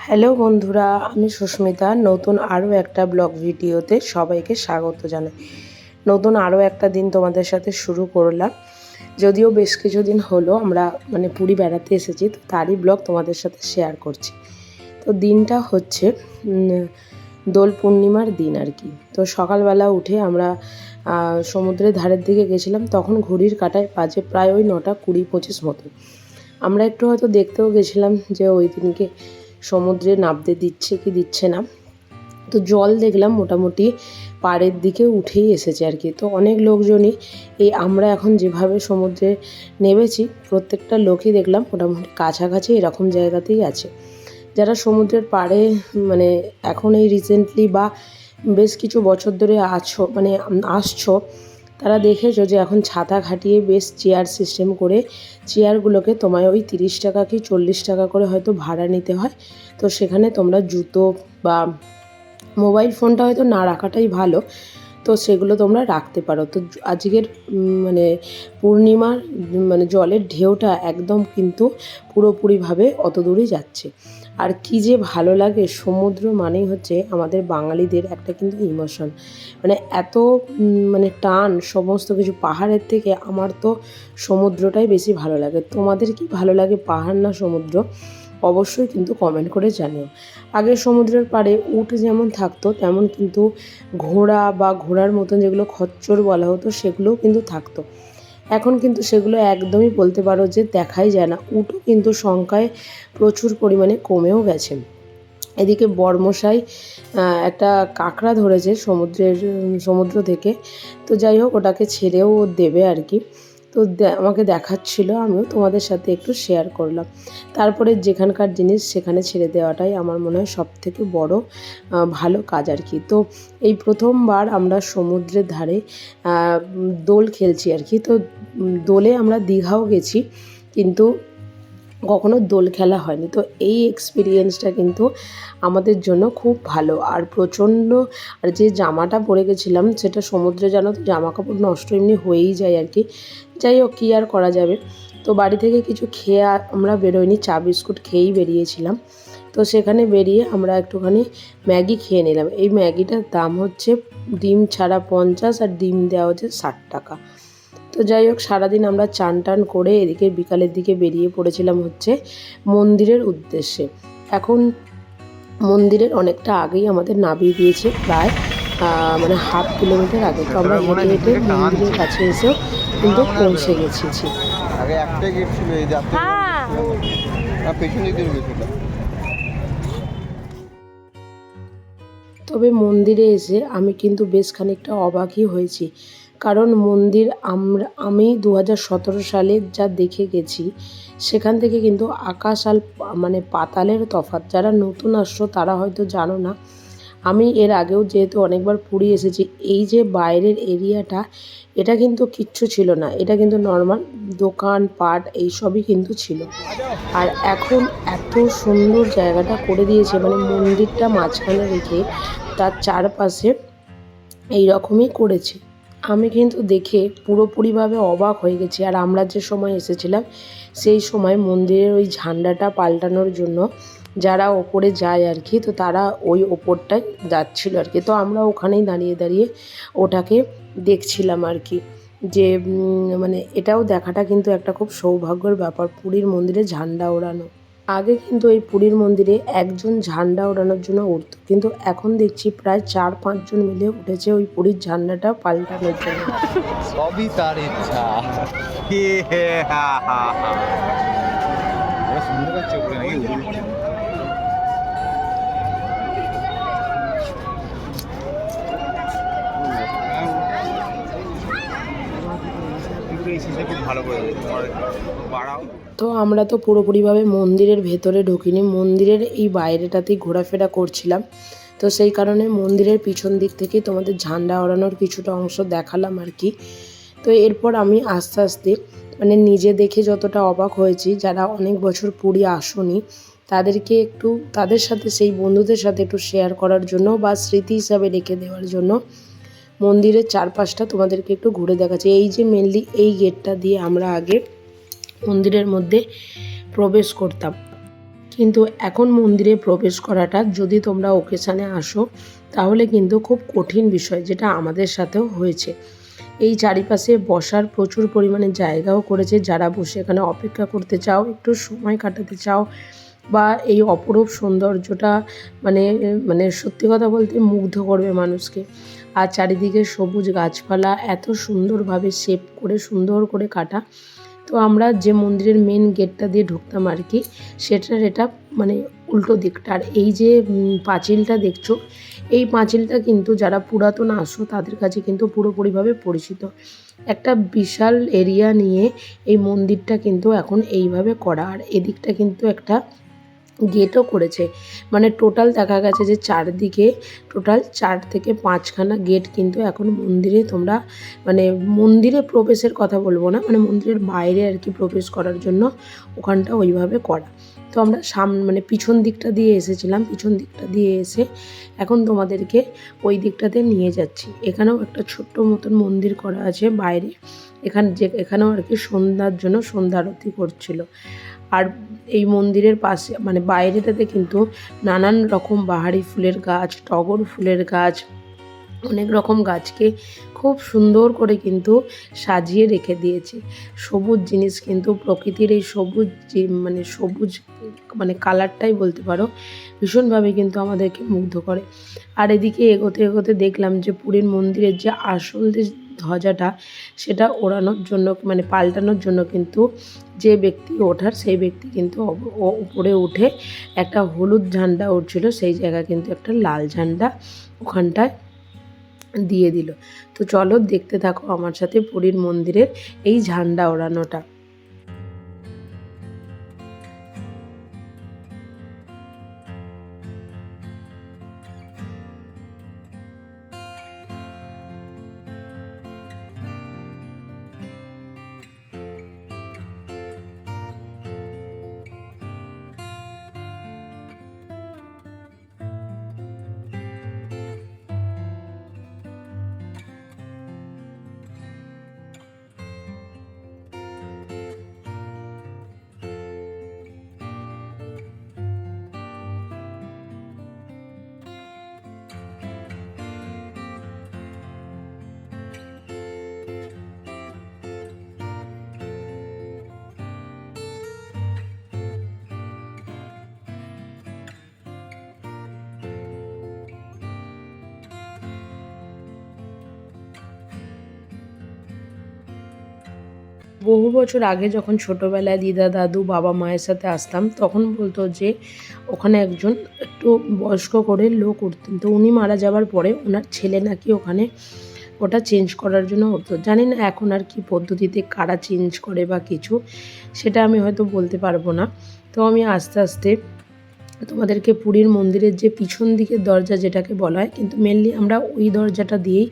Hello বন্ধুরা, আমি সুস্মিতা। নতুন আরও একটা ব্লগ ভিডিওতে সবাইকে স্বাগত জানাই। নতুন আরও একটা দিন তোমাদের সাথে শুরু করলাম। যদিও বেশ কিছুদিন হলো আমরা পুরী বেড়াতে এসেছি, তো তারই ব্লগ তোমাদের সাথে শেয়ার করছি। তো দিনটা হচ্ছে দোল পূর্ণিমার দিন আর কি। তো সকালবেলা উঠে আমরা সমুদ্রের ধারের দিকে গেছিলাম। তখন ঘড়ির কাঁটায় বাজে প্রায় ওই 9:20-25 মতো। আমরা একটু হয়তো দেখতেও গেছিলাম যে ওই দিনকে সমুদ্রে নামতে দিচ্ছে কি দিচ্ছে না। তো জল দেখলাম মোটামুটি পাড়ের দিকে উঠেই এসেছে আর কি। তো অনেক লোকজনই আমরা এখন যেভাবে সমুদ্রে নেমেছি, প্রত্যেকটা লোকই দেখলাম মোটামুটি কাছাকাছি এরকম জায়গাতেই আছে। যারা সমুদ্রের পাড়ে এখন এই রিসেন্টলি বা বেশ কিছু বছর ধরে আসছো, তারা দেখেছো যে এখন ছাতা খাটিয়ে বেশ চেয়ার সিস্টেম করে চেয়ারগুলোকে তোমায় ওই 30 টাকা কি 40 টাকা করে হয়তো ভাড়া নিতে হয়। তো সেখানে তোমরা জুতো বা মোবাইল ফোনটা হয়তো না রাখাটাই ভালো, তো সেগুলো তোমরা রাখতে পারো। তো আজকের পূর্ণিমার জলের ঢেউটা একদম কিন্তু পুরোপুরিভাবে অত দূরই যাচ্ছে। আর কি যে ভালো লাগে, সমুদ্র মানেই হচ্ছে আমাদের বাঙালিদের একটা কিন্তু ইমোশন, এত টান সমস্ত কিছু। পাহাড়ের থেকে আমার তো সমুদ্রটাই বেশি ভালো লাগে। তোমাদের কি ভালো লাগে, পাহাড় না সমুদ্র? অবশ্যই কিন্তু কমেন্ট করে জানিও। আগে সমুদ্রের পাড়ে উট যেমন থাকতো, তেমন কিন্তু ঘোড়া বা ঘোড়ার মতন যেগুলো খচ্চর বলা হতো, সেগুলোও কিন্তু থাকতো। এখন কিন্তু সেগুলো একদমই বলতে পারো যে দেখাই যায় না। উটও কিন্তু সংখ্যায় প্রচুর পরিমাণে কমেও গেছে। এদিকে বর্মশাই একটা কাঁকড়া ধরেছে সমুদ্র থেকে। তো যাই হোক, ওটাকে ছেড়েও দেবে আর কি। তো আমাকে দেখাচ্ছিল, আমিও তোমাদের সাথে একটু শেয়ার করলাম। তারপরে যেখানকার জিনিস সেখানে ছেড়ে দেওয়াটাই আমার মনে হয় সবথেকে বড় ভালো কাজ আর কি। তো এই প্রথমবার আমরা সমুদ্রের ধারে দোল খেলছি আর কি। তো দোলে আমরা দীঘাও গেছি, কিন্তু কখনো দোল খেলা হয়নি। তো এই এক্সপিরিয়েন্সটা কিন্তু আমাদের জন্য খুব ভালো। আর প্রচণ্ড, আর যে জামাটা পরে গেছিলাম সেটা সমুদ্রে জানো তো জামা কাপড় নষ্ট এমনি হয়েই যায় আর কি। যাই হোক, কী আর করা যাবে। তো বাড়ি থেকে কিছু খেয়ে আমরা বেরোইনি, চা বিস্কুট খেয়েই বেরিয়েছিলাম। তো সেখানে বেরিয়ে আমরা একটুখানি ম্যাগি খেয়ে নিলাম। এই ম্যাগিটার দাম হচ্ছে ডিম ছাড়া 50 আর ডিম দেওয়া হচ্ছে 60 টাকা। তো যাই হোক, সারাদিন আমরা চান টান করে এদিকে বিকালের দিকে বেরিয়ে পড়েছিলাম হচ্ছে মন্দিরের উদ্দেশ্যে। এখন মন্দিরের অনেকটা আগেই আমাদের নামিয়ে দিয়েছে, প্রায় হাফ কিলোমিটার আগে। তো আমরা হেঁটে হেঁটে মন্দিরের কাছে এসেও কিন্তু পৌঁছে গেছি। আগে একটা গেট ছিল, এই যাত্রী পেছনে দিয়ে গেছিল। তবে মন্দিরে এসে আমি কিন্তু বেশ খানিকটা অবাকই হয়েছি, কারণ মন্দির আমি 2017 সালে যা দেখে গেছি, সেখান থেকে কিন্তু আকাশ আর পাতালের তফাৎ। যারা নতুন আসছো তারা হয়তো জানো না, আমি এর আগেও যেহেতু অনেকবার পুরী এসেছি, এই যে বাইরের এরিয়াটা, এটা কিন্তু কিচ্ছু ছিল না। এটা কিন্তু নর্মাল দোকান পাট এইসবই কিন্তু ছিল। আর এখন এত সুন্দর জায়গাটা করে দিয়েছে, মন্দিরটা মাঝখানে রেখে তার চারপাশে এই রকমই করেছে। আমি কিন্তু দেখে পুরোপুরিভাবে অবাক হয়ে গেছি। আর আমরা যে সময় এসেছিলাম, সেই সময় মন্দিরের ওই ঝান্ডাটা পাল্টানোর জন্য যারা ওপরে যায় আর কি, তো তারা ওই ওপরটায় যাচ্ছিল আর কি। তো আমরা ওখানেই দাঁড়িয়ে দাঁড়িয়ে ওটাকে দেখছিলাম আর কি। যে এটাও দেখাটা কিন্তু একটা খুব সৌভাগ্যের ব্যাপার, পুরীর মন্দিরে ঝান্ডা ওড়ানো। আগে কিন্তু এই পুরীর মন্দিরে একজন ঝান্ডা ওড়ানোর জন্য উঠতো, কিন্তু এখন দেখছি প্রায় 4-5 জন মিলে উঠেছে ওই পুরীর ঝান্ডাটা পাল্টানোর জন্য। সবই তার ইচ্ছা। শুনতে পাচ্ছি উপরে নাকি তো আমরা তো পুরোপুরিভাবে মন্দিরের ভেতরে ঢুকিনি, মন্দিরের এই বাইরেটাতেই ঘোরাফেরা করছিলাম। তো সেই কারণে মন্দিরের পিছন দিক থেকে তোমাদের ঝান্ডা ওড়ানোর কিছুটা অংশ দেখালাম আর কি। তো এরপর আমি আস্তে আস্তে নিজে দেখে যতটা অবাক হয়েছি, যারা অনেক বছর পুরী আসেনি তাদেরকে একটু, তাদের সাথে সেই বন্ধুদের সাথে একটু শেয়ার করার জন্য বা স্মৃতি হিসাবে রেখে দেওয়ার জন্য মন্দিরের চারপাশটা তোমাদেরকে একটু ঘুরে দেখাচ্ছি। এই যে মেনলি এই গেটটা দিয়ে আমরা আগে মন্দিরের মধ্যে প্রবেশ করতাম। কিন্তু এখন মন্দিরে প্রবেশ করাটা যদি তোমরা ওকেশানে আসো তাহলে কিন্তু খুব কঠিন বিষয়, যেটা আমাদের সাথেও হয়েছে। এই চারিপাশে বসার প্রচুর পরিমাণে জায়গাও করেছে, যারা বসে এখানে অপেক্ষা করতে চাও, একটু সময় কাটাতে চাও, বা এই অপরূপ সৌন্দর্যটা মানে মানে সত্যি কথা বলতে মুগ্ধ করবে মানুষকে। আর চারিদিকে সবুজ গাছপালা এত সুন্দরভাবে শেপ করে সুন্দর করে কাটা। তো আমরা যে মন্দিরের মেন গেটটা দিয়ে ঢুকতাম আর কি, সেটার এটা মানে উল্টো দিকটা। আর এই যে পাঁচিলটা দেখছো, এই পাঁচিলটা কিন্তু যারা পুরাতন আসো তাদের কাছে কিন্তু পুরোপুরিভাবে পরিচিত। একটা বিশাল এরিয়া নিয়ে এই মন্দিরটা কিন্তু এখন এইভাবে করা। আর এদিকটা কিন্তু একটা গেটও করেছে, মানে টোটাল দেখা গেছে যে চারদিকে টোটাল 4 থেকে 5খানা গেট কিন্তু এখন মন্দিরে তোমরা মানে মন্দিরে প্রবেশের কথা বলবো না, মানে মন্দিরের বাইরে আর কি প্রবেশ করার জন্য ওখানটা ওইভাবে করা। তো আমরা মানে পিছন দিকটা দিয়ে এসেছিলাম, পিছন দিকটা দিয়ে এসে এখন তোমাদেরকে ওই দিকটাতে নিয়ে যাচ্ছি। এখানেও একটা ছোট্ট মতন মন্দির করা আছে বাইরে, এখানেও আর কি সন্ধ্যার জন্য সন্ধ্যা আরতি করছিল। আর এই মন্দিরের পাশে মানে বাইরেটাতে কিন্তু নানান রকম বাহারি ফুলের গাছ, টগর ফুলের গাছ, অনেক রকম গাছকে খুব সুন্দর করে কিন্তু সাজিয়ে রেখে দিয়েছে। সবুজ জিনিস কিন্তু প্রকৃতির এই সবুজ মানে সবুজ মানে কালারটাই বলতে পারো ভীষণভাবে কিন্তু আমাদেরকে মুগ্ধ করে। আর এদিকে এগোতে এগোতে দেখলাম যে পুরীর মন্দিরের যে আসল যে ধ্বজাটা, সেটা ওড়ানোর জন্য মানে পাল্টানোর জন্য কিন্তু যে ব্যক্তি ওঠার সেই ব্যক্তি কিন্তু উপরে উঠে একটা হলুদ ঝান্ডা উঠছিল, সেই জায়গায় কিন্তু একটা লাল ঝান্ডা ওখানটায় দিয়ে দিল। তো চলো দেখতে থাকো আমার সাথে পুরীর মন্দিরের এই ঝান্ডা ওড়ানোটা। বহু বছর আগে যখন ছোটোবেলায় দিদা দাদু বাবা মায়ের সাথে আসতাম, তখন বলতো যে ওখানে একজন একটু বয়স্ক করে লোক উঠতেন। তো উনি মারা যাওয়ার পরে ওনার ছেলে নাকি ওখানে ওটা চেঞ্জ করার জন্য হতো। জানি না এখন আর কি পদ্ধতিতে কারা চেঞ্জ করে বা কিছু, সেটা আমি হয়তো বলতে পারবো না। তো আমি আস্তে আস্তে তোমাদেরকে পুরীর মন্দিরের যে পিছন দিকের দরজা যেটাকে বলা হয়, কিন্তু মেনলি আমরা ওই দরজাটা দিয়েই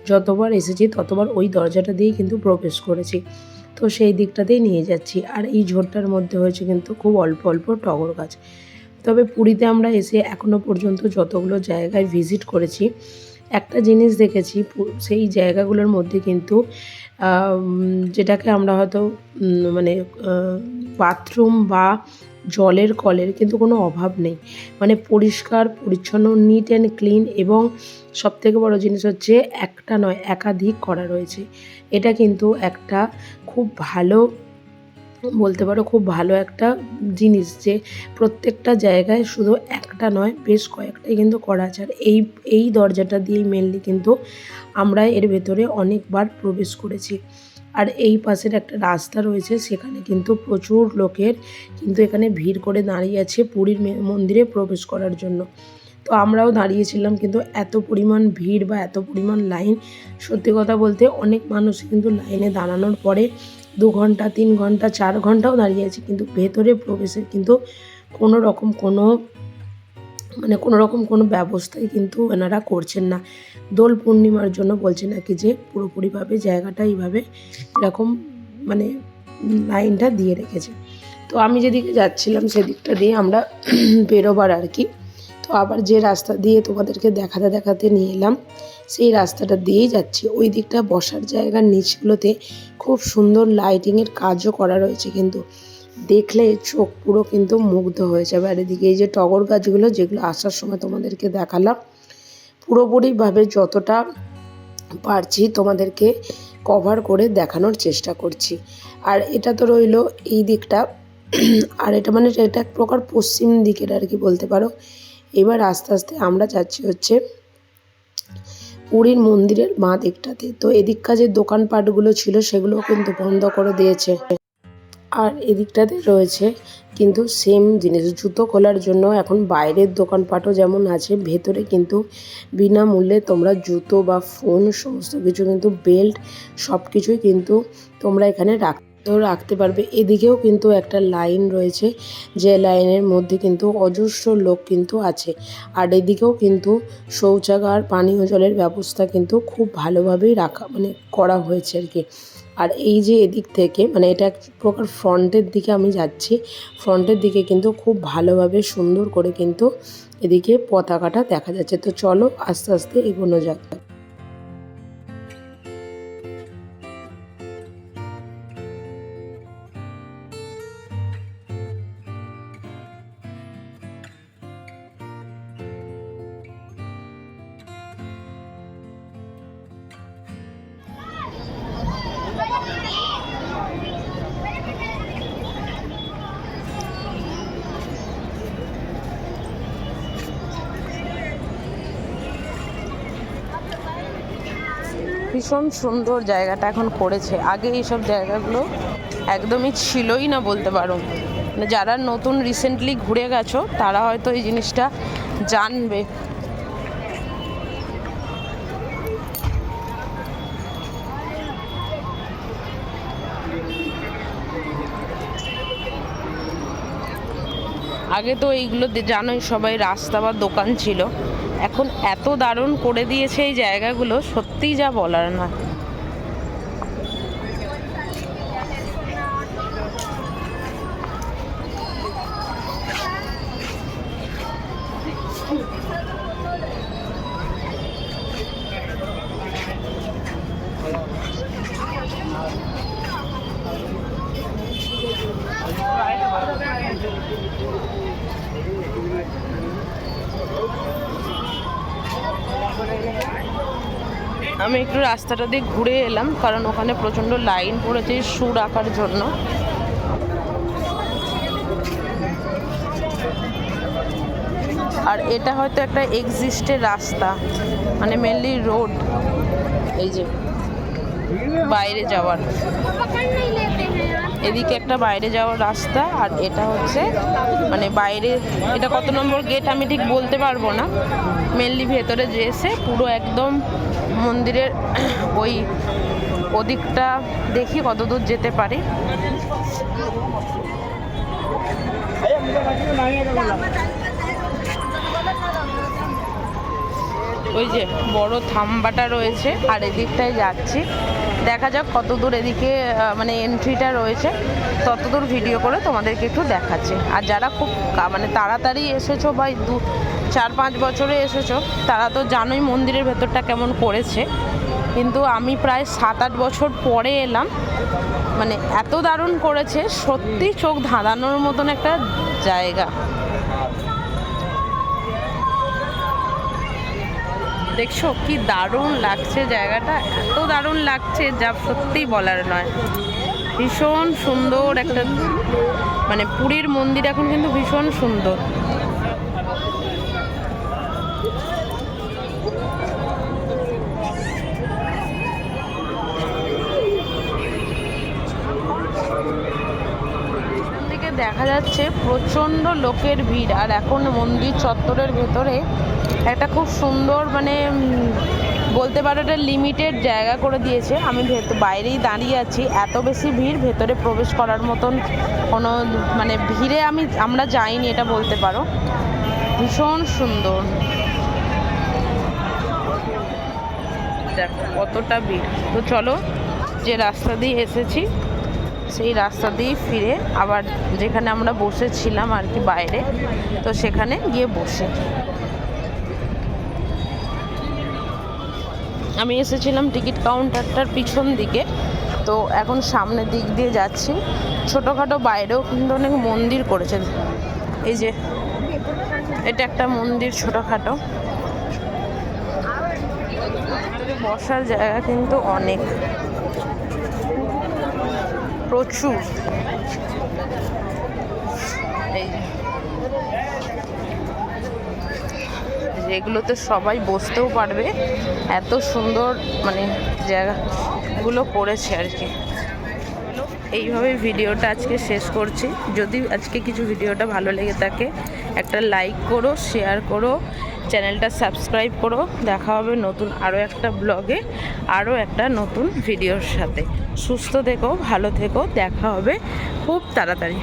যতবার এসেছি ততবার ওই দরজাটা দিয়েই কিন্তু প্রবেশ করেছি। তো সেই দিকটাতেই নিয়ে যাচ্ছি। আর এই ঝোরটার মধ্যে হয়েছে কিন্তু খুব অল্প অল্প টগর গাছ। তবে পুরীতে আমরা এসে এখনও পর্যন্ত যতগুলো জায়গায় ভিজিট করেছি, একটা জিনিস দেখেছি, সেই জায়গাগুলোর মধ্যে কিন্তু যেটাকে আমরা হয়তো মানে বাথরুম বা জলের কলের কিন্তু কোনো অভাব নেই। মানে পরিষ্কার পরিচ্ছন্ন, নিট অ্যান্ড ক্লিন, এবং সবথেকে বড় জিনিস হচ্ছে একটা নয় একাধিক করা রয়েছে। এটা কিন্তু একটা খুব ভালো বলতে পারো, খুব ভালো একটা জিনিস যে প্রত্যেকটা জায়গায় শুধু একটা নয় বেশ কয়েকটাই কিন্তু করা আছে। আর এই দরজাটা দিয়েই মেনলি কিন্তু আমরা এর ভেতরে অনেকবার প্রবেশ করেছি। আর এই পাশের একটা রাস্তা রয়েছে, সেখানে কিন্তু প্রচুর লোকের কিন্তু এখানে ভিড় করে দাঁড়িয়ে আছে পুরীর মন্দিরে প্রবেশ করার জন্য। তো আমরাও দাঁড়িয়েছিলাম, কিন্তু এত পরিমাণ ভিড় বা এত পরিমাণ লাইন, সত্যি কথা বলতে অনেক মানুষ কিন্তু লাইনে দাঁড়ানোর পরে 2 ঘন্টা 3 ঘন্টা 4 ঘন্টাও দাঁড়িয়েছে, কিন্তু ভেতরে প্রবেশের কিন্তু কোনো রকম কোনো ব্যবস্থাই কিন্তু এনারা করছেন না। দোল পূর্ণিমার জন্য বলছে নাকি যে পুরোপুরিভাবে জায়গাটা এইভাবে এরকম মানে লাইনটা দিয়ে রেখেছে। তো আমি যেদিকে যাচ্ছিলাম সেদিকটা দিয়ে আমরা বেরোবার আর কি। তো আবার যে রাস্তা দিয়ে তোমাদেরকে দেখাতে নিয়ে এলাম, সেই রাস্তাটা দিয়েই যাচ্ছি। ওই দিকটা বসার জায়গার নিচগুলোতে খুব সুন্দর লাইটিংয়ের কাজও করা রয়েছে কিন্তু, দেখলে চোখ পুরো কিন্তু মুগ্ধ হয়ে যাবে। আর এদিকে এই যে টগর গাছগুলো, যেগুলো আসার সময় তোমাদেরকে দেখালাম, পুরোপুরিভাবে যতটা পারছি তোমাদেরকে কভার করে দেখানোর চেষ্টা করছি। আর এটা তো রইলো এই দিকটা, আর এটা মানে এটা এক প্রকার পশ্চিম দিকের আর কি বলতে পারো। এবার আস্তে আস্তে আমরা যাচ্ছি হচ্ছে পুরীর মন্দিরের বাঁ দিকটাতে। তো এদিককার যে দোকানপাটগুলো ছিল সেগুলোও কিন্তু বন্ধ করে দিয়েছে। আর এদিকটাতে রয়েছে কিন্তু সেম জিনিস, জুতো খোলার জন্য এখন বাইরের দোকানপাটও যেমন আছে, ভেতরে কিন্তু বিনামূল্যে তোমরা জুতো বা ফোন সমস্ত কিছু কিন্তু বেল্ট সব কিছুই কিন্তু তোমরা এখানে রাখতে পারবে। এদিকেও কিন্তু একটা লাইন রয়েছে, যে লাইনের মধ্যে কিন্তু অজস্র লোক কিন্তু আছে। আর এদিকেও কিন্তু শৌচাগার, পানীয় জলের ব্যবস্থা কিন্তু খুব ভালোভাবেই করা হয়েছে আর কি। আর এই যে এদিক থেকে মানে এটা এক প্রকার ফ্রন্টের দিকে আমি যাচ্ছি, ফ্রন্টের দিকে কিন্তু খুব ভালোভাবে সুন্দর করে কিন্তু এদিকে পতাকাটা দেখা যাচ্ছে। তো চলো আস্তে আস্তে এগোনো যাক। ভীষণ সুন্দর জায়গাটা এখন করেছে, আগে এইসব জায়গাগুলো একদমই ছিলই না বলতে পারো। মানে যারা নতুন রিসেন্টলি ঘুরে গেছো তারা হয়তো এই জিনিসটা জানবে। আগে তো এইগুলো জানোই সবাই রাস্তা বা দোকান ছিল, এখন এত দারুণ করে দিয়েছে এই জায়গাগুলো, সত্যিই যা বলার না। আমি একটু রাস্তাটা দিয়ে ঘুরে এলাম, কারণ ওখানে প্রচণ্ড লাইন পড়েছে শু রাখার জন্য। আর এটা হয়তো একটা এক্সিস্টের রাস্তা, মানে মেনলি রোড, এই যে বাইরে যাওয়ার, এদিকে একটা বাইরে যাওয়ার রাস্তা। আর এটা হচ্ছে মানে বাইরে, এটা কত নম্বর গেট আমি ঠিক বলতে পারবো না। মেনলি ভেতরে যেসে পুরো একদম মন্দিরের ওদিকটা দেখি কত দূর যেতে পারি। ওই যে বড় থাম্বাটা রয়েছে, আর এদিকটায় যাচ্ছি, দেখা যাক কত দূর এদিকে মানে এন্ট্রিটা রয়েছে, ততদূর ভিডিও করে তোমাদেরকে একটু দেখাচ্ছি। আর যারা খুব মানে তাড়াতাড়ি এসেছো বা 4-5 বছরে এসেছো তারা তো জানোই মন্দিরের ভেতরটা কেমন করেছে, কিন্তু আমি প্রায় 7-8 বছর পরে এলাম, মানে এত দারুণ করেছে, সত্যি চোখ ধাঁধানোর মতন একটা জায়গা। দেখছো কি দারুণ লাগছে জায়গাটা, এত দারুণ লাগছে যা সত্যি বলার নয়। ভীষণ সুন্দর একটা মানে পুরীর মন্দির এখন কিন্তু ভীষণ সুন্দর। দেখা যাচ্ছে প্রচণ্ড লোকের ভিড়। আর এখন মন্দির চত্বরের ভেতরে একটা খুব সুন্দর মানে বলতে পারো এটা লিমিটেড জায়গা করে দিয়েছে। আমি বাইরেই দাঁড়িয়ে আছি, এত বেশি ভিড়, ভেতরে প্রবেশ করার মতন কোনো মানে ভিড়ে আমরা যাইনি এটা বলতে পারো। ভীষণ সুন্দর, দেখো কতটা ভিড়। তো চলো যে রাস্তা দিয়ে এসেছি সেই রাস্তা দিয়ে ফিরে আবার যেখানে আমরা বসেছিলাম আর কি বাইরে, তো সেখানে গিয়ে বসে। আমি এসেছিলাম টিকিট কাউন্টারটার পিছন দিকে, তো এখন সামনের দিক দিয়ে যাচ্ছি। ছোটোখাটো বাইরেও কিন্তু অনেক মন্দির করেছে। এই যে এটা একটা মন্দির ছোটোখাটো, বসার জায়গা কিন্তু অনেক, প্রচুর। এই যেগুলোতে সবাই বসতেও পারবে, এত সুন্দর মানে জায়গাগুলো করেছে আর কি। এইভাবে ভিডিওটা আজকে শেষ করছি। যদি আজকে কিছু ভিডিওটা ভালো লেগে থাকে একটা লাইক করো, শেয়ার করো, চ্যানেলটা সাবস্ক্রাইব করো। দেখা হবে নতুন আরও একটা ব্লগে, আরও একটা নতুন ভিডিওর সাথে। সুস্থ থেকো, ভালো থেকো, দেখা হবে খুব তাড়াতাড়ি।